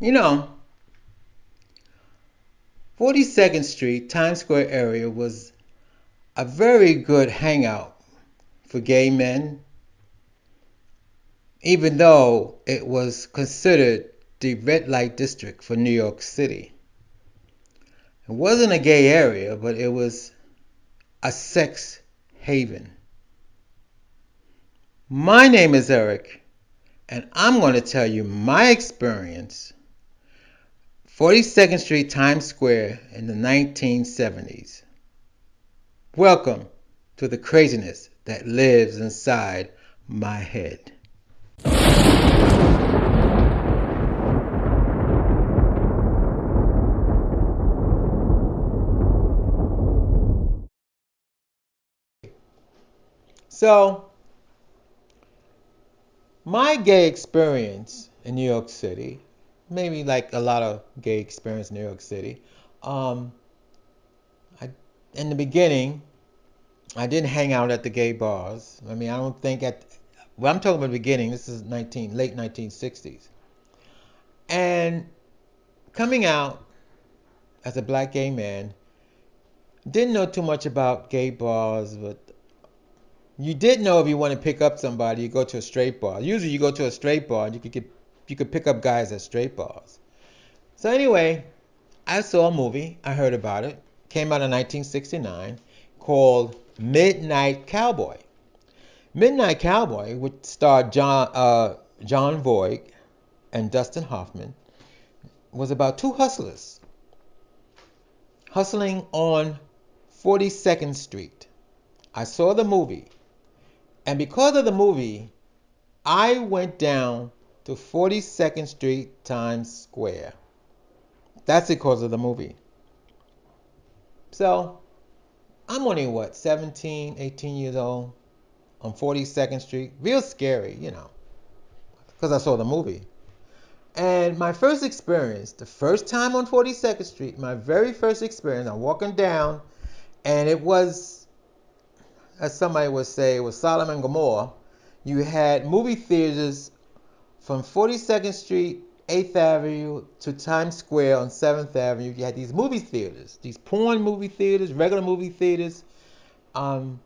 You know, 42nd Street, Times Square area was a very good hangout for gay men, even though it was considered the red light district for New York City. It wasn't a gay area, but it was a sex haven. My name is Eric, and I'm going to tell you my experience 42nd Street, Times Square in the 1970s. Welcome to the craziness that lives inside my head. So, my gay experience in New York City, maybe like a lot of gay experience in New York City, um, I, in the beginning, I didn't hang out at the gay bars. I mean, I don't think well, I'm talking about the beginning. This is late 1960s. And coming out as a black gay man, didn't know too much about gay bars, but you did know if you want to pick up somebody, you go to a straight bar. Usually you go to a straight bar and you could pick up guys at straight bars. So anyway, I saw a movie, I heard about it. Came out in 1969 called Midnight Cowboy. Midnight Cowboy, which starred John Voight and Dustin Hoffman, was about two hustlers hustling on 42nd Street. I saw the movie, and because of the movie, I went down to 42nd Street, Times Square. That's because of the movie. So, I'm only what, 17, 18 years old on 42nd Street. Real scary, because I saw the movie. And my first experience, the first time on 42nd Street, my very first experience, I'm walking down, and it was, as somebody would say, it was Sodom and Gomorrah. You had movie theaters from 42nd Street, 8th Avenue to Times Square on 7th Avenue. You had these movie theaters, these porn movie theaters, regular movie theaters. Um,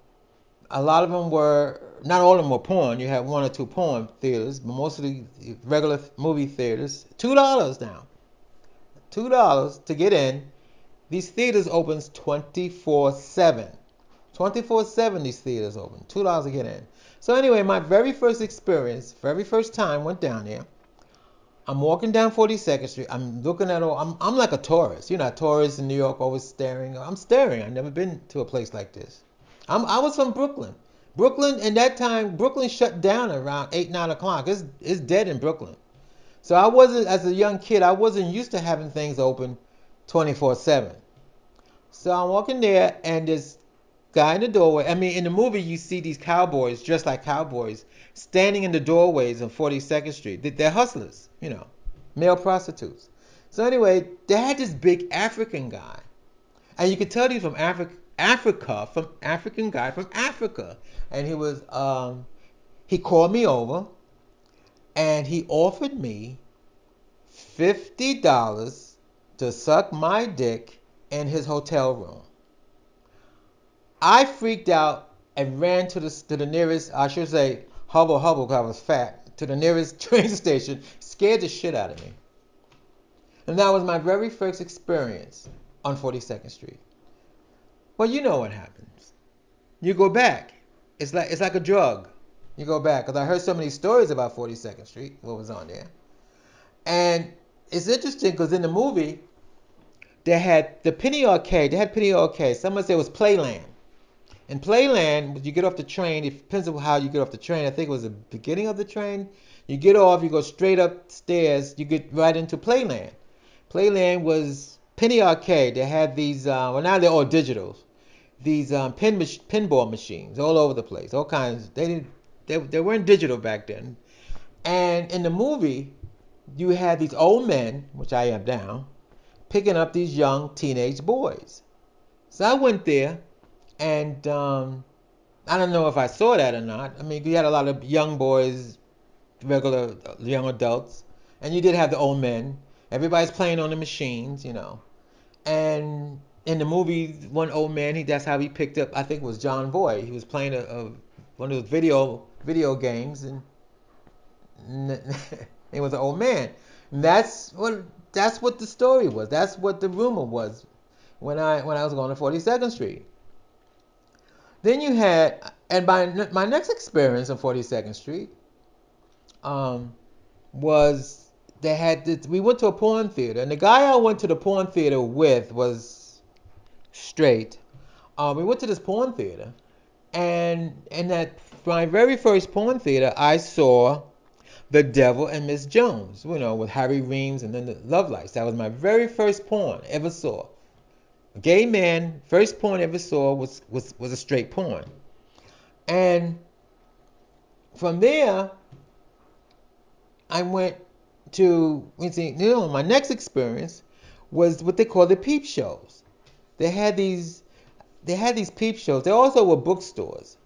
a lot of them were, not all of them were porn. You had one or two porn theaters, but mostly regular movie theaters. $2 now. $2 to get in. These theaters opens 24/7. 24/7 these theaters open. $2 to get in. So anyway, my very first experience, very first time went down there. I'm walking down 42nd Street. I'm looking at all. I'm like a tourist. You know, tourists in New York always staring. I'm staring. I've never been to a place like this. I was from Brooklyn. Brooklyn, and that time, Brooklyn shut down around 8, 9 o'clock. It's dead in Brooklyn. So I wasn't, as a young kid, I wasn't used to having things open 24/7. So I'm walking there, and this guy in the doorway. I mean, in the movie, you see these cowboys dressed like cowboys standing in the doorways on 42nd Street. They're hustlers, male prostitutes. So anyway, they had this big African guy, and you could tell he's from African guy from Africa. And he called me over, and he offered me $50 to suck my dick in his hotel room. I freaked out and ran to the nearest, I should say, hubble hubble because I was fat, to the nearest train station, scared the shit out of me. And that was my very first experience on 42nd Street. Well, you know what happens. You go back. It's like a drug. You go back because I heard so many stories about 42nd Street, what was on there. And it's interesting because in the movie, they had the Penny Arcade. They had Penny Arcade. Someone said it was Playland. In Playland, when you get off the train, it depends on how you get off the train. I think it was the beginning of the train. You get off, you go straight upstairs, you get right into Playland. Playland was Penny Arcade. They had these, well, now they're all digital. These pinball machines all over the place, all kinds. They weren't digital back then. And in the movie, you had these old men, which I am now, picking up these young teenage boys. So I went there, and I don't know if I saw that or not. I mean, you had a lot of young boys, regular young adults, and you did have the old men. Everybody's playing on the machines, And in the movie, one old man, that's how he picked up. I think it was John Boy. He was playing one of those video games, and he was an old man. And that's what the story was. That's what the rumor was when I was going to 42nd Street. Then you had, and my next experience on 42nd Street um, was we went to a porn theater, and the guy I went to the porn theater with was straight. We went to this porn theater, and in that my very first porn theater, I saw The Devil and Miss Jones, with Harry Reams and then the Love Lights. That was my very first porn I ever saw. A gay man, first porn I ever saw was a straight porn. And from there, I went my next experience was what they call the Peep Shows. They had these Peep Shows. They also were bookstores.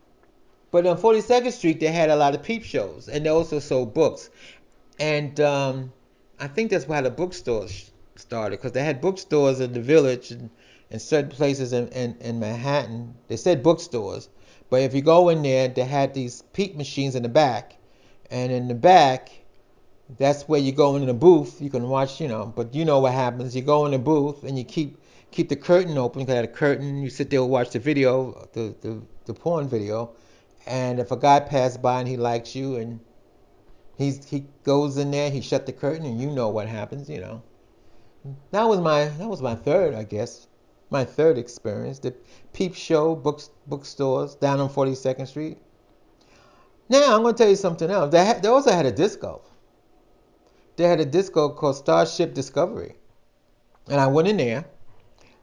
But on 42nd Street, they had a lot of Peep Shows, and they also sold books. And I think that's why the bookstores started, because they had bookstores in the Village and certain places in Manhattan. They said bookstores, but if you go in there, they had these peep machines in the back, and in the back, that's where you go in the booth. You can watch, but you know what happens. You go in the booth and you keep the curtain open. You got a curtain. You sit there and watch the video, the porn video, and if a guy passed by and he likes you and he goes in there, he shut the curtain, and you know what happens. That was my third, I guess. My third experience, the Peep Show bookstores down on 42nd Street. Now I'm gonna tell you something else. They also had a disco. They had a disco called Starship Discovery, and I went in there.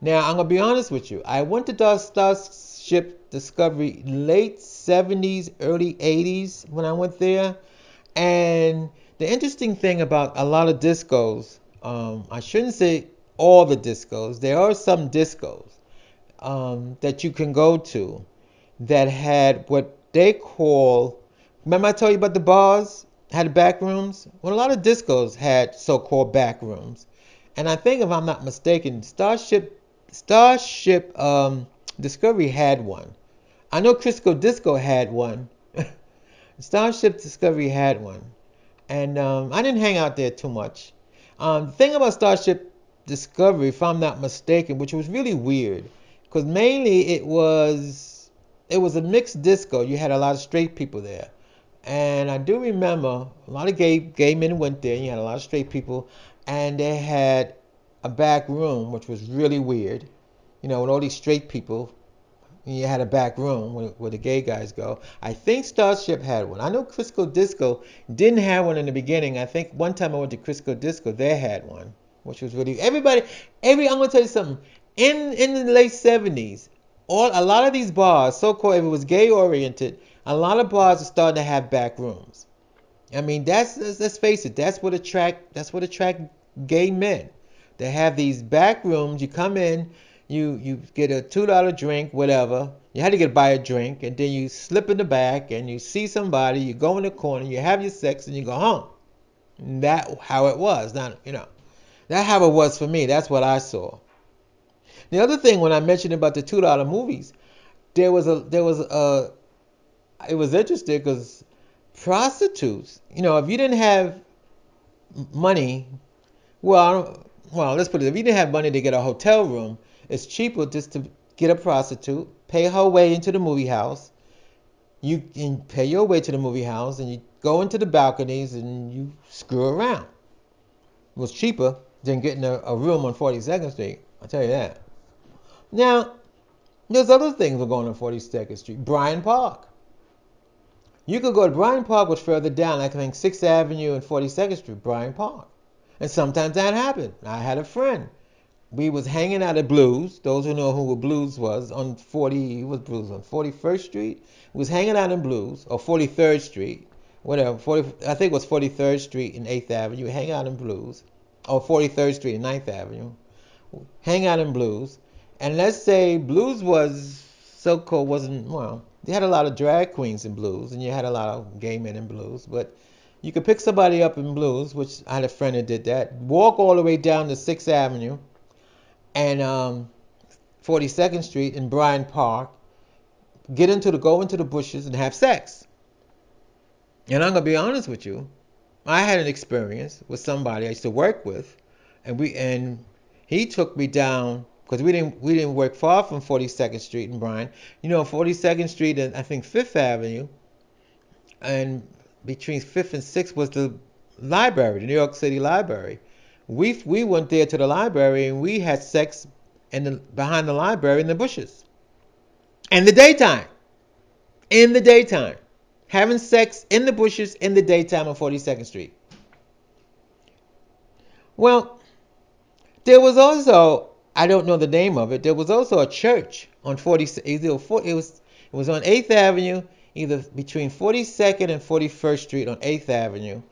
Now I'm gonna be honest with you. I went to Starship Discovery late 70s, early 80s when I went there. And the interesting thing about a lot of discos, I shouldn't say all the discos. There are some discos that you can go to that had what they call. Remember I told you about the bars had back rooms? Well, a lot of discos had so-called back rooms, and I think if I'm not mistaken, Starship Discovery had one. I know Crisco Disco had one. Starship Discovery had one, and I didn't hang out there too much. The thing about Starship Discovery, if I'm not mistaken, which was really weird, because mainly it was a mixed disco. You had a lot of straight people there, and I do remember a lot of gay men went there. And you had a lot of straight people, and they had a back room, which was really weird. With all these straight people, you had a back room where the gay guys go. I think Starship had one. I know Crisco Disco didn't have one in the beginning. I think one time I went to Crisco Disco, they had one, which was really I'm gonna tell you something. In the late 70s, a lot of these bars, so-called, if it was gay oriented, a lot of bars are starting to have back rooms. I mean, let's face it, that's what attract gay men. They have these back rooms. You come in, you get a $2 drink, whatever. You had to buy a drink, and then you slip in the back, and you see somebody. You go in the corner, you have your sex, and you go home. And that how it was. Not that how it was for me. That's what I saw. The other thing, when I mentioned about the $2 movies, it was interesting because prostitutes, if you didn't have money, let's put it, if you didn't have money to get a hotel room, it's cheaper just to get a prostitute, pay her way into the movie house. You can pay your way to the movie house, and you go into the balconies and you screw around. It was cheaper than getting a room on 42nd Street. I'll tell you that. Now, there's other things that are going on 42nd Street. Bryant Park. You could go to Bryant Park, which further down, like I think 6th Avenue and 42nd Street, Bryant Park. And sometimes that happened. I had a friend. We was hanging out at Blues. Those who know who Blues was on 41st Street. We was hanging out in Blues, or 43rd Street, whatever. I think it was 43rd Street and 8th Avenue. We hang out in Blues, or 43rd Street and 9th Avenue. Hang out in Blues, and let's say Blues was wasn't, they had a lot of drag queens in Blues, and you had a lot of gay men in Blues, but You could pick somebody up in Blues, which I had a friend that did that. Walk all the way down to 6th Avenue and 42nd Street in Bryant Park. Go into the bushes and have sex. And I'm gonna be honest with you. I had an experience with somebody I used to work with, and he took me down because we didn't work far from 42nd Street in Bryan. 42nd Street and I think 5th Avenue, and between 5th and 6th was the library, the New York City Library. We went there to the library and we had sex behind the library in the bushes in the daytime. In the daytime, having sex in the bushes in the daytime on 42nd Street. Well, there was also, I don't know the name of it. There was also a church on 40. It was on 8th Avenue, either between 42nd and 41st Street on 8th Avenue.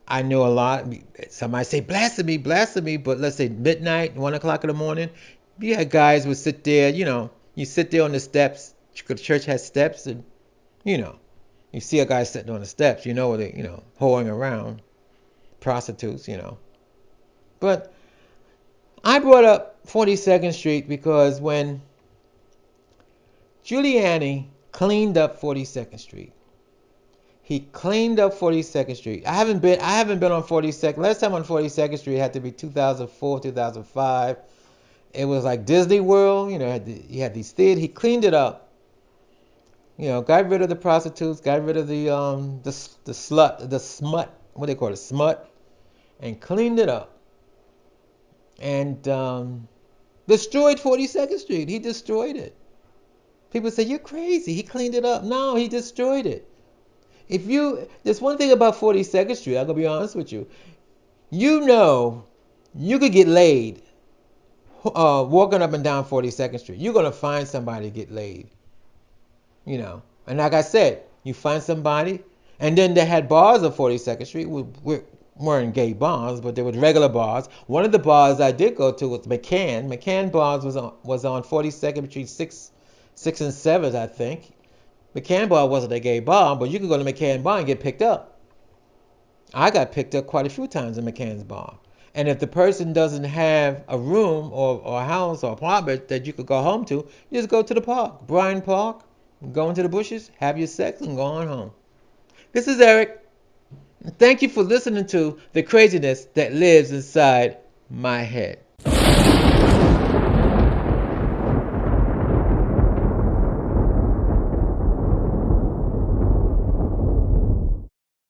I know a lot. Somebody say blasphemy, blasphemy, but let's say midnight, 1 o'clock in the morning. You had guys would sit there. You sit there on the steps. The church has steps, and you know, you see a guy sitting on the steps. They, hoeing around, prostitutes. But I brought up 42nd Street because when Giuliani cleaned up 42nd Street, he cleaned up 42nd Street. I haven't been on 42nd. Last time on 42nd Street had to be 2004, 2005. It was like Disney World. You had these theaters. He cleaned it up. Got rid of the prostitutes, got rid of the slut, the smut. What do they call it? Smut, and cleaned it up. And destroyed 42nd Street. He destroyed it. People say, you're crazy. He cleaned it up. No, he destroyed it. There's one thing about 42nd Street, I'm going to be honest with you. You could get laid walking up and down 42nd Street. You're going to find somebody to get laid. And like I said, you find somebody. And then they had bars on 42nd Street. Weren't gay bars, but they were regular bars. One of the bars I did go to was McCann. McCann Bars was on 42nd between 6 and 7th, I think. McCann Bar wasn't a gay bar, but you could go to McCann Bar and get picked up. I got picked up quite a few times in McCann's Bar. And if the person doesn't have a room or a house or apartment that you could go home to, you just go to the park, Bryant Park, go into the bushes, have your sex, and go on home. This is Eric. Thank you for listening to the craziness that lives inside my head.